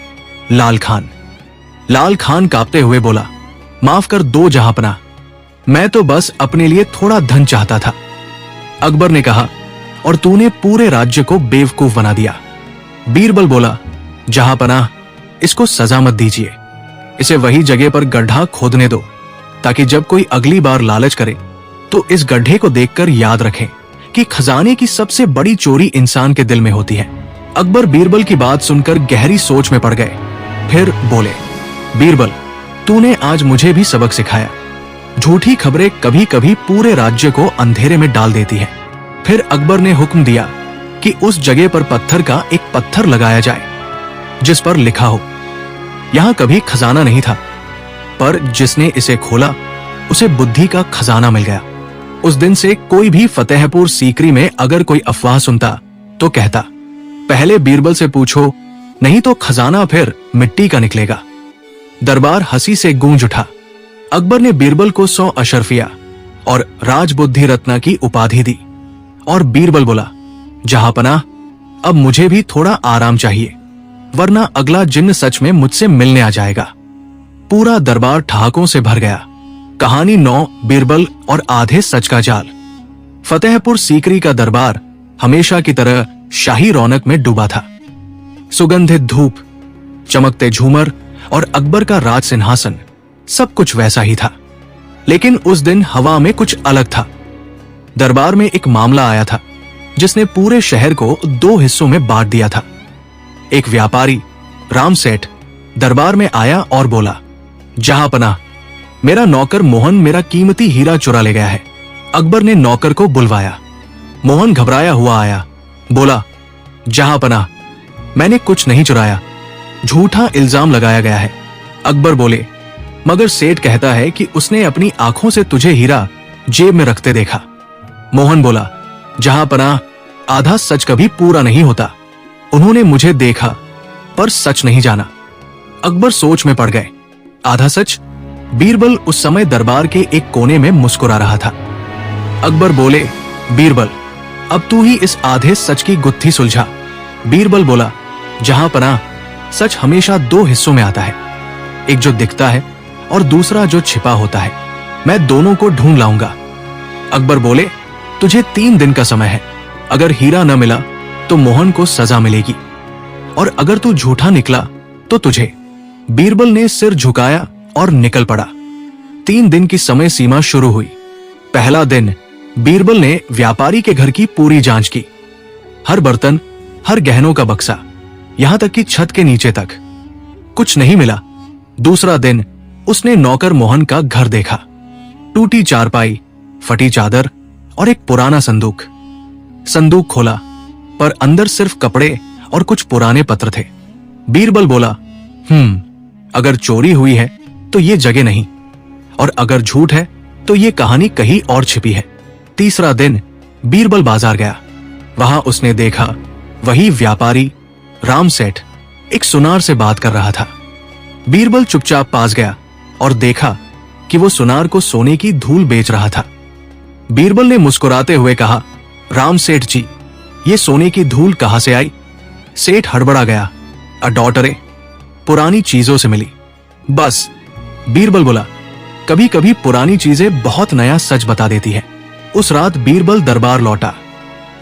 लाल खान। लाल खान कांपते हुए बोला, माफ कर दो जहांपनाह, मैं तो बस अपने लिए थोड़ा धन चाहता था। अकबर ने कहा, और तूने पूरे राज्य को बेवकूफ बना दिया। बीरबल बोला, जहांपनाह, इसको सजा मत दीजिए, इसे वही जगह पर गड्ढा खोदने दो ताकि जब कोई अगली बार लालच करे तो इस गड्ढे को देखकर याद रखें कि खजाने की सबसे बड़ी चोरी इंसान के दिल में होती है। अकबर बीरबल की बात सुनकर गहरी सोच में पड़ गए। फिर बोले, बीरबल, तूने आज मुझे भी सबक सिखाया। झूठी खबरें कभी कभी पूरे राज्य को अंधेरे में डाल देती हैं। फिर अकबर ने हुक्म दिया कि उस जगह पर पत्थर का एक पत्थर लगाया जाए जिस पर लिखा हो, यहां कभी खजाना नहीं था, पर जिसने इसे खोला उसे बुद्धि का खजाना मिल गया। उस दिन से कोई भी फतेहपुर सीकरी में अगर कोई अफवाह सुनता तो कहता, पहले बीरबल से पूछो, नहीं तो खजाना फिर मिट्टी का निकलेगा। दरबार हंसी से गूंज उठा। अकबर ने बीरबल को 100 अशरफिया और राजबुद्धि रत्ना की उपाधि दी और बीरबल बोला, जहांपनाह, अब मुझे भी थोड़ा आराम चाहिए, वरना अगला जिन्न सच में मुझसे मिलने आ जाएगा। पूरा दरबार ठहाकों से भर गया। कहानी 9, बीरबल और आधे सच का जाल। फतेहपुर सीकरी का दरबार हमेशा की तरह शाही रौनक में डूबा था। सुगंधित धूप, चमकते झूमर और अकबर का राज सिंहासन, सब कुछ वैसा ही था। लेकिन उस दिन हवा में कुछ अलग था। दरबार में एक मामला आया था जिसने पूरे शहर को 2 हिस्सों में बांट दिया था। एक व्यापारी राम सेठ दरबार में आया और बोला, जहांपनाह, मेरा नौकर मोहन मेरा कीमती हीरा चुरा ले गया है। अकबर ने नौकर को बुलवाया। मोहन घबराया हुआ आया, बोला, जहांपनाह, मैंने कुछ नहीं चुराया, झूठा इल्जाम लगाया गया है। अकबर बोले, मगर सेठ कहता है कि उसने अपनी आंखों से तुझे हीरा जेब में रखते देखा। मोहन बोला, जहांपनाह, आधा सच कभी पूरा नहीं होता। उन्होंने मुझे देखा पर सच नहीं जाना। अकबर सोच में पड़ गए। आधा सच? बीरबल उस समय दरबार के एक कोने में मुस्कुरा रहा था। अकबर बोले, बीरबल, अब तू ही इस आधे सच की गुत्थी सुलझा। बीरबल बोला, जहांपनाह, सच हमेशा दो हिस्सों में आता है, एक जो दिखता है और दूसरा जो छिपा होता है। मैं दोनों को ढूंढ लाऊंगा। अकबर बोले, तुझे 3 दिन का समय है। अगर हीरा न मिला तो मोहन को सजा मिलेगी, और अगर तू झूठा निकला तो तुझे। बीरबल ने सिर झुकाया और निकल पड़ा। 3 दिन की समय सीमा शुरू हुई। पहला दिन बीरबल ने व्यापारी के घर की पूरी जांच की, हर बर्तन, हर गहनों का बक्सा, यहां तक कि छत के नीचे तक। कुछ नहीं मिला। दूसरा दिन उसने नौकर मोहन का घर देखा। टूटी चारपाई, फटी चादर और एक पुराना संदूक। संदूक खोला, पर अंदर सिर्फ कपड़े और कुछ पुराने पत्र थे। बीरबल बोला, अगर चोरी हुई है तो ये जगह नहीं, और अगर झूठ है तो ये कहानी कहीं और छिपी है। तीसरा दिन बीरबल बाजार गया। वहां उसने देखा वही व्यापारी राम सेठ एक सुनार से बात कर रहा था। बीरबल चुपचाप पास गया और देखा कि वो सुनार को सोने की धूल बेच रहा था। बीरबल ने मुस्कुराते हुए कहा, राम सेठ जी, ये सोने की धूल कहां से आई? सेठ हड़बड़ा गया, डॉटरे, पुरानी चीजों से मिली। बस। बीरबल बोला, कभी कभी पुरानी चीजें बहुत नया सच बता देती है। उस रात बीरबल दरबार लौटा।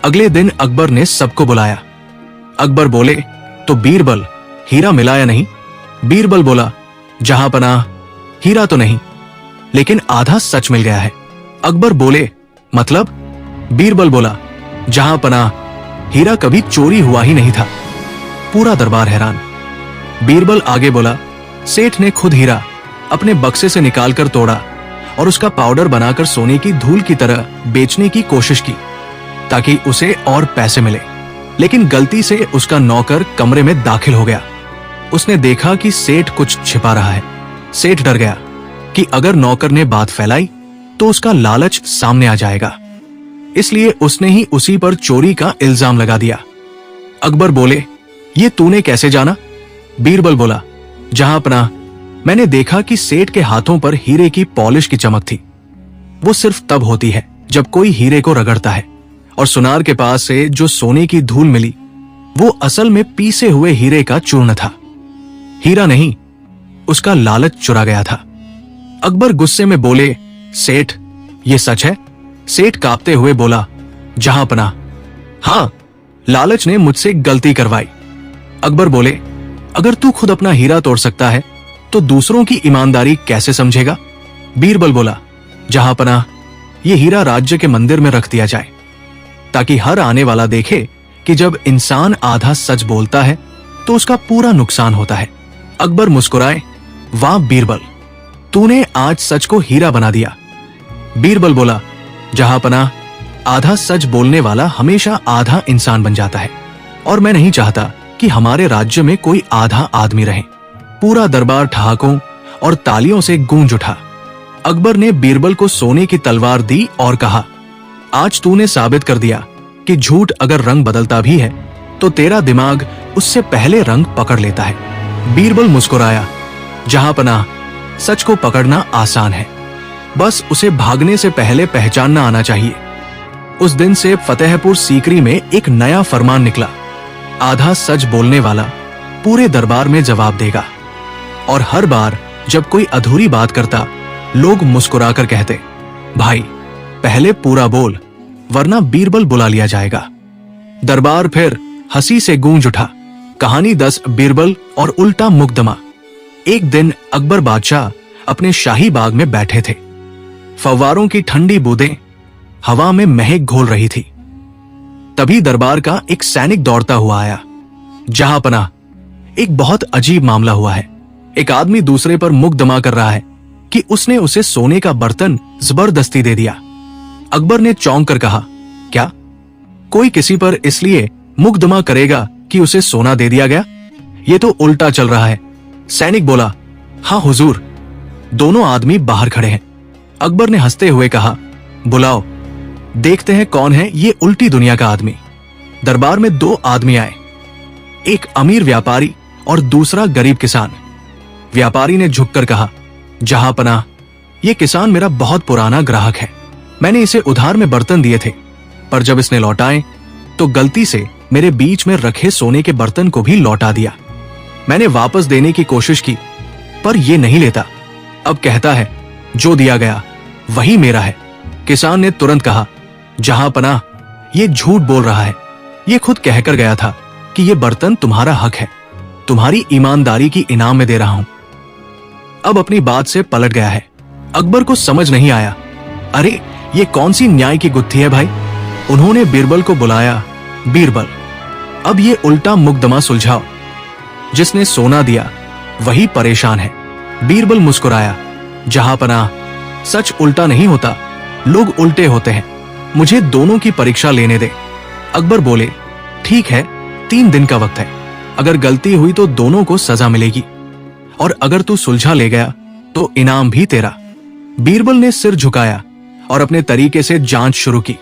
अगले दिन अकबर ने सबको बुलाया। अकबर बोले, तो बीरबल, हीरा मिला या नहीं? बीरबल बोला, जहांपनाह, हीरा तो नहीं, लेकिन आधा सच मिल गया है। अकबर बोले, मतलब? बीरबल बोला, जहांपनाह, हीरा कभी चोरी हुआ ही नहीं था। पूरा दरबार हैरान। बीरबल आगे बोला, सेठ ने खुद हीरा अपने बक्से से निकालकर तोड़ा और उसका पाउडर बनाकर सोने की धूल की तरह बेचने की कोशिश की ताकि उसे और पैसे मिले, लेकिन गलती से उसका नौकर कमरे में दाखिल हो गया। उसने देखा कि सेठ कुछ छिपा रहा है। सेठ डर गया कि अगर नौकर ने बात फैलाई तो उसका लालच सामने आ जाएगा, इसलिए उसने ही उसी पर चोरी का इल्जाम लगा दिया। अकबर बोले, ये तूने कैसे जाना? बीरबल बोला, जहांपनाह, मैंने देखा कि सेठ के हाथों पर हीरे की पॉलिश की चमक थी। वो सिर्फ तब होती है जब कोई हीरे को रगड़ता है, और सुनार के पास से जो सोने की धूल मिली वो असल में पीसे हुए हीरे का चूर्ण था। हीरा नहीं, उसका लालच चुरा गया था। अकबर गुस्से में बोले, सेठ, ये सच है? सेठ कांपते हुए बोला, जहांपनाह, हां, लालच ने मुझसे गलती करवाई। अकबर बोले, अगर तू खुद अपना हीरा तोड़ सकता है तो दूसरों की ईमानदारी कैसे समझेगा? बीरबल बोला, जहांपनाह, ये हीरा राज्य के मंदिर में रख दिया जाए ताकि हर आने वाला देखे कि जब इंसान आधा सच बोलता है तो उसका पूरा नुकसान होता है। अकबर मुस्कुराए, वाह बीरबल, तूने आज सच को हीरा बना दिया। बीरबल बोला, जहांपनाह, आधा सच बोलने वाला हमेशा आधा इंसान बन जाता है, और मैं नहीं चाहता कि हमारे राज्य में कोई आधा आदमी रहे। पूरा दरबार ठहाकों और तालियों से गूंज उठा। अकबर ने बीरबल को सोने की तलवार दी और कहा, आज तूने साबित कर दिया कि झूठ अगर रंग बदलता भी है तो तेरा दिमाग उससे पहले रंग पकड़ लेता है। बीरबल मुस्कुराया, जहांपनाह, सच को पकड़ना आसान है, बस उसे भागने से पहले पहचानना आना चाहिए। उस दिन से फतेहपुर सीकरी में एक नया फरमान निकला, आधा सच बोलने वाला पूरे दरबार में जवाब देगा। और हर बार जब कोई अधूरी बात करता, लोग मुस्कुराकर कहते, भाई, पहले पूरा बोल, वरना बीरबल बुला लिया जाएगा। दरबार फिर हंसी से गूंज उठा। कहानी 10 बीरबल और उल्टा मुकदमा। एक दिन अकबर बादशाह अपने शाही बाग में बैठे थे। फव्वारों की ठंडी बूंदें हवा में महक घोल रही थी। तभी दरबार का एक सैनिक दौड़ता हुआ आया, जहांपनाह, एक बहुत अजीब मामला हुआ है। एक आदमी दूसरे पर मुकदमा कर रहा है कि उसने उसे सोने का बर्तन जबरदस्ती दे दिया। अकबर ने चौंक कर कहा, क्या कोई किसी पर इसलिए मुकदमा करेगा कि उसे सोना दे दिया गया? ये तो उल्टा चल रहा है। सैनिक बोला, हाँ हुजूर। दोनों आदमी बाहर खड़े हैं। अकबर ने हंसते हुए कहा, बुलाओ, देखते हैं कौन है ये उल्टी दुनिया का आदमी। दरबार में दो आदमी आए, एक अमीर व्यापारी और दूसरा गरीब किसान। व्यापारी ने झुककर कहा, जहां पनाह, ये किसान मेरा बहुत पुराना ग्राहक है। मैंने इसे उधार में बर्तन दिए थे, पर जब इसने लौटाए तो गलती से मेरे बीच में रखे सोने के बर्तन को भी लौटा दिया। मैंने वापस देने की कोशिश की, पर यह नहीं लेता। अब कहता है जो दिया गया वही मेरा है। किसान ने तुरंत कहा, जहां पनाह, ये झूठ बोल रहा है। ये खुद कहकर गया था कि ये बर्तन तुम्हारा हक है, तुम्हारी ईमानदारी की इनाम में दे रहा हूं। अब अपनी बात से पलट गया है। अकबर को समझ नहीं आया, अरे ये कौन सी न्याय की गुत्थी है भाई। उन्होंने बीरबल को बुलाया। बीरबल, अब ये उल्टा मुकदमा सुलझाओ। जिसने सोना दिया वही परेशान है। बीरबल मुस्कुराया, जहां पनाह, सच उल्टा नहीं होता, लोग उल्टे होते हैं। मुझे दोनों की परीक्षा लेने दे। अकबर बोले, ठीक है, 3 दिन का वक्त है। अगर गलती हुई तो दोनों को सजा मिलेगी, और अगर तू सुलझा ले गया तो इनाम भी तेरा। बीरबल ने सिर झुकाया और अपने तरीके से जांच शुरू की।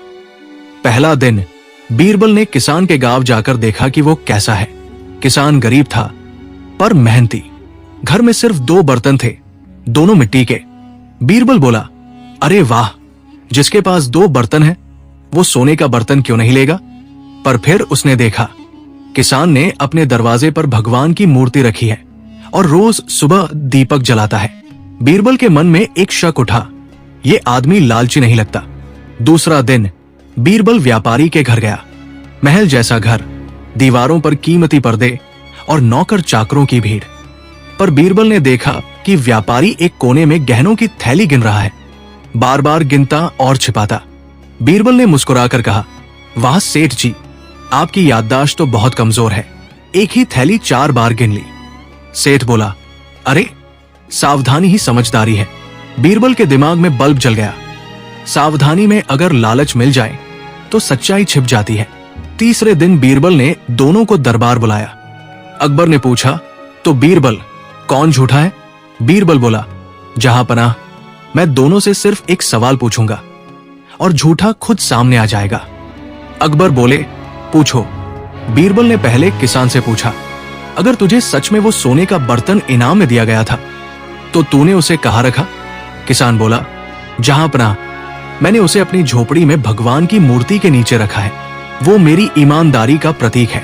पहला दिन बीरबल ने किसान के गांव जाकर देखा कि वो कैसा है। किसान गरीब था पर मेहनती। घर में सिर्फ 2 बर्तन थे, दोनों मिट्टी के। बीरबल बोला, अरे वाह, जिसके पास 2 बर्तन हैं वो सोने का बर्तन क्यों नहीं लेगा? पर फिर उसने देखा किसान ने अपने दरवाजे पर भगवान की मूर्ति रखी है और रोज सुबह दीपक जलाता है। बीरबल के मन में एक शक उठा, ये आदमी लालची नहीं लगता। दूसरा दिन बीरबल व्यापारी के घर गया। महल जैसा घर, दीवारों पर कीमती पर्दे और नौकर चाकरों की भीड़। पर बीरबल ने देखा कि व्यापारी एक कोने में गहनों की थैली गिन रहा है, बार बार गिनता और छिपाता। बीरबल ने मुस्कुराकर कहा, वाह सेठ जी, आपकी याददाश्त तो बहुत कमजोर है, एक ही थैली 4 बार गिन ली। सेठ बोला, अरे सावधानी ही समझदारी है। बीरबल के दिमाग में बल्ब जल गया। सावधानी में अगर लालच मिल जाए तो सच्चाई छिप जाती है। तीसरे दिन बीरबल ने दोनों को दरबार बुलाया। अकबर ने पूछा, तो बीरबल, कौन झूठा है? बीरबल बोला, जहां पनाह, मैं दोनों से सिर्फ एक सवाल पूछूंगा और झूठा खुद सामने आ जाएगा। अकबर बोले, पूछो। बीरबल ने पहले किसान से पूछा, अगर तुझे सच में वो सोने का बर्तन इनाम में दिया गया था तो तूने उसे कहाँ रखा? किसान बोला, जहां पनाह, मैंने उसे अपनी झोपड़ी में भगवान की मूर्ति के नीचे रखा है, वो मेरी ईमानदारी का प्रतीक है।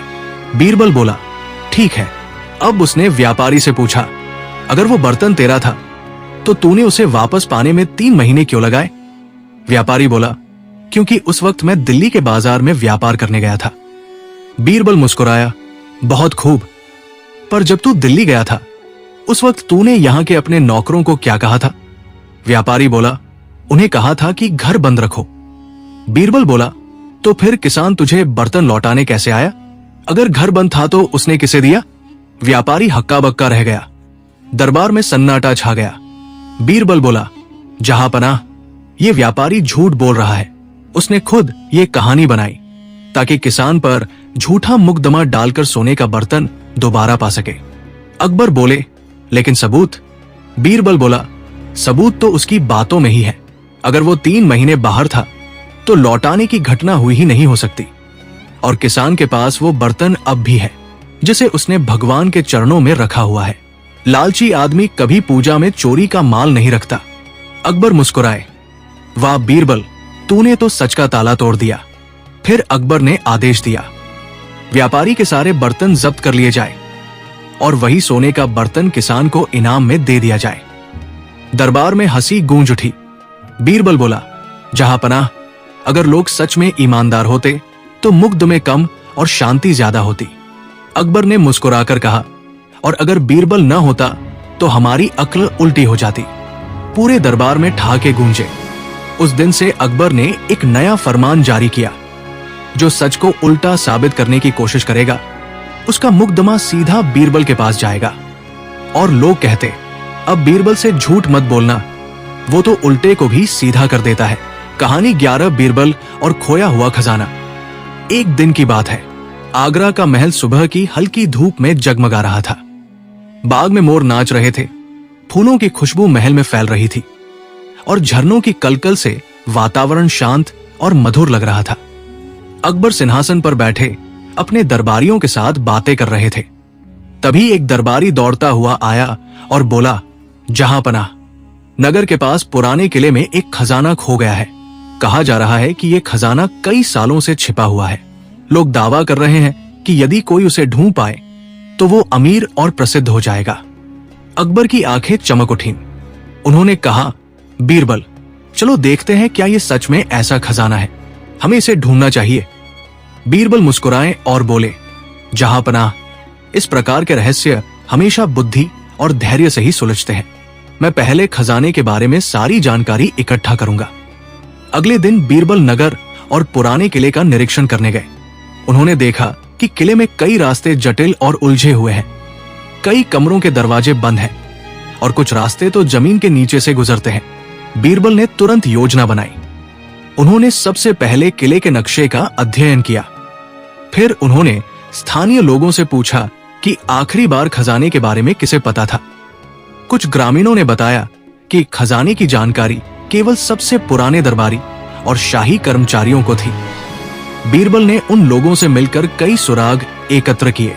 बीरबल बोला, ठीक है। अब उसने व्यापारी से पूछा, अगर वो बर्तन तेरा था तो तूने उसे वापस पाने में 3 महीने क्यों लगाए? व्यापारी बोला, क्योंकि उस वक्त मैं दिल्ली के बाजार में व्यापार करने गया था। बीरबल मुस्कुराया, बहुत खूब, पर जब तू दिल्ली गया था उस वक्त तूने यहां के अपने नौकरों को क्या कहा था? व्यापारी बोला, उन्हें कहा था कि घर बंद रखो। बीरबल बोला, तो फिर किसान तुझे बर्तन लौटाने कैसे आया? अगर घर बंद था तो उसने किसे दिया? व्यापारी हक्का बक्का रह गया। दरबार में सन्नाटा छा गया। बीरबल बोला, जहां पनाह, ये व्यापारी झूठ बोल रहा है। उसने खुद ये कहानी बनाई ताकि किसान पर झूठा मुकदमा डालकर सोने का बर्तन दोबारा पा सके। अकबर बोले, लेकिन सबूत? बीरबल बोला, सबूत तो उसकी बातों में ही है। अगर वो 3 महीने बाहर था तो लौटाने की घटना हुई ही नहीं हो सकती, और किसान के पास वो बर्तन अब भी है जिसे उसने भगवान के चरणों में रखा हुआ है। लालची आदमी कभी पूजा में चोरी का माल नहीं रखता। अकबर मुस्कुराए, वाह बीरबल, तूने तो सच का ताला तोड़ दिया। फिर अकबर ने आदेश दिया, व्यापारी के सारे बर्तन जब्त कर लिए जाए और वही सोने का बर्तन किसान को इनाम में दे दिया जाए। दरबार में हंसी गूंज उठी। बीरबल बोला, जहां पनाह, अगर लोग सच में ईमानदार होते तो मुकदमे कम और शांति ज्यादा होती। अकबर ने मुस्कुराकर कहा, और अगर बीरबल न होता तो हमारी अक्ल उल्टी हो जाती। पूरे दरबार में ठहाके गूंजे। उस दिन से अकबर ने एक नया फरमान जारी किया, जो सच को उल्टा साबित करने की कोशिश करेगा उसका मुकदमा सीधा बीरबल के पास जाएगा और लोग कहते, अब बीरबल से झूठ मत बोलना, वो तो उल्टे को भी सीधा कर देता है। कहानी 11 बीरबल और खोया हुआ खजाना। एक दिन की बात है। आगरा का महल सुबह की हल्की धूप में जगमगा रहा था। बाग में मोर नाच रहे थे, फूलों की खुशबू महल में फैल रही थी और झरनों की कलकल से वातावरण शांत और मधुर लग रहा था। अकबर सिंहासन पर बैठे अपने दरबारियों के साथ बातें कर रहे थे। तभी एक दरबारी दौड़ता हुआ आया और बोला, जहांपनाह, नगर के पास पुराने किले में एक खजाना खो गया है। कहा जा रहा है कि यह खजाना कई सालों से छिपा हुआ है। लोग दावा कर रहे हैं कि यदि कोई उसे ढूंढ पाए तो वो अमीर और प्रसिद्ध हो जाएगा। अकबर की आंखें चमक उठीं। उन्होंने कहा, बीरबल, चलो देखते हैं क्या ये सच में ऐसा खजाना है। हमें इसे ढूंढना चाहिए। बीरबल मुस्कुराए और बोले, जहांपनाह, इस प्रकार के रहस्य हमेशा बुद्धि और धैर्य से ही सुलझते हैं। मैं पहले खजाने के बारे में सारी जानकारी इकट्ठा करूंगा। अगले दिन बीरबल नगर और पुराने किले का निरीक्षण करने गए। उन्होंने देखा कि किले में कई रास्ते जटिल और उलझे हुए हैं। कई कमरों के दरवाजे बंद हैं और कुछ रास्ते तो जमीन के नीचे से गुजरते हैं। बीरबल ने तुरंत योजना बनाई। उन्होंने सबसे पहले किले के नक्शे का अध्ययन किया। फिर उन्होंने स्थानीय लोगों से पूछा कि आखिरी बार खजाने के बारे में किसे पता था। कुछ ग्रामीणों ने बताया कि खजाने की जानकारी केवल सबसे पुराने दरबारी और शाही कर्मचारियों को थी। बीरबल ने उन लोगों से मिलकर कई सुराग एकत्र किए।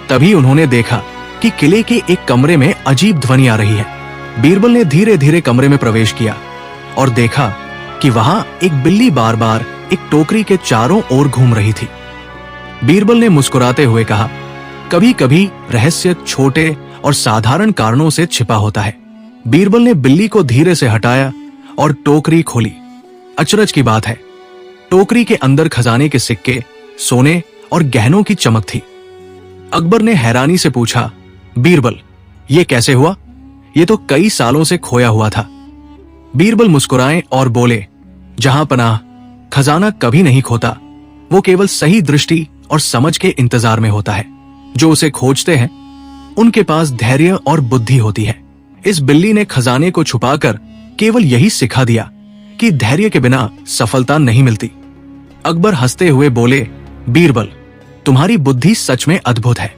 तभी उन्होंने देखा कि किले के एक कमरे में अजीब ध्वनि आ रही है। बीरबल ने धीरे धीरे कमरे में प्रवेश किया और देखा कि वहां एक बिल्ली बार बार एक टोकरी के चारों ओर घूम रही थी। बीरबल ने मुस्कुराते हुए कहा, कभी कभी रहस्य छोटे और साधारण कारणों से छिपा होता है। बीरबल ने बिल्ली को धीरे से हटाया और टोकरी खोली। अचरज की बात है, टोकरी के अंदर खजाने के सिक्के, सोने और गहनों की चमक थी। अकबर ने हैरानी से पूछा, बीरबल, ये कैसे हुआ? ये तो कई सालों से खोया हुआ था। बीरबल मुस्कुराए और बोले, जहांपनाह, खजाना कभी नहीं खोता। वो केवल सही दृष्टि और समझ के इंतजार में होता है। जो उसे खोजते हैं उनके पास धैर्य और बुद्धि होती है। इस बिल्ली ने खजाने को छुपाकर केवल यही सिखा दिया कि धैर्य के बिना सफलता नहीं मिलती। अकबर हंसते हुए बोले, बीरबल, तुम्हारी बुद्धि सच में अद्भुत है।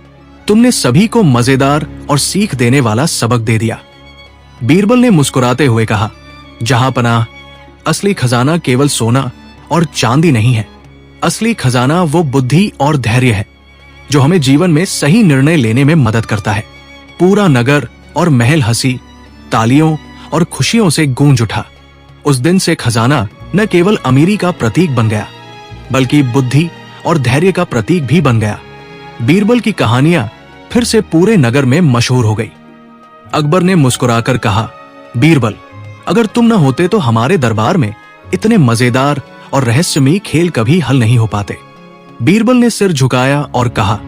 तुमने सभी को मजेदार और सीख देने वाला सबक दे दिया। बीरबल ने मुस्कुराते हुए कहा, जहांपनाह, असली खजाना केवल सोना और चांदी नहीं है। असली खजाना वो बुद्धि और धैर्य है जो हमें जीवन में सही निर्णय लेने में मदद करता है। पूरा नगर और महल हंसी, तालियों और खुशियों से गूंज उठा। उस दिन से खजाना न केवल अमीरी का प्रतीक बन गया, बल्कि बुद्धि और धैर्य का प्रतीक भी बन गया। बीरबल की कहानियां फिर से पूरे नगर में मशहूर हो गई। अकबर ने मुस्कुराकर कहा, बीरबल, अगर तुम न होते तो हमारे दरबार में इतने मजेदार और रहस्यमयी खेल कभी हल नहीं हो पाते। बीरबल ने सिर झुकाया और कहा,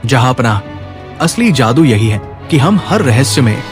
जहांपनाह, असली जादू यही है कि हम हर रहस्य में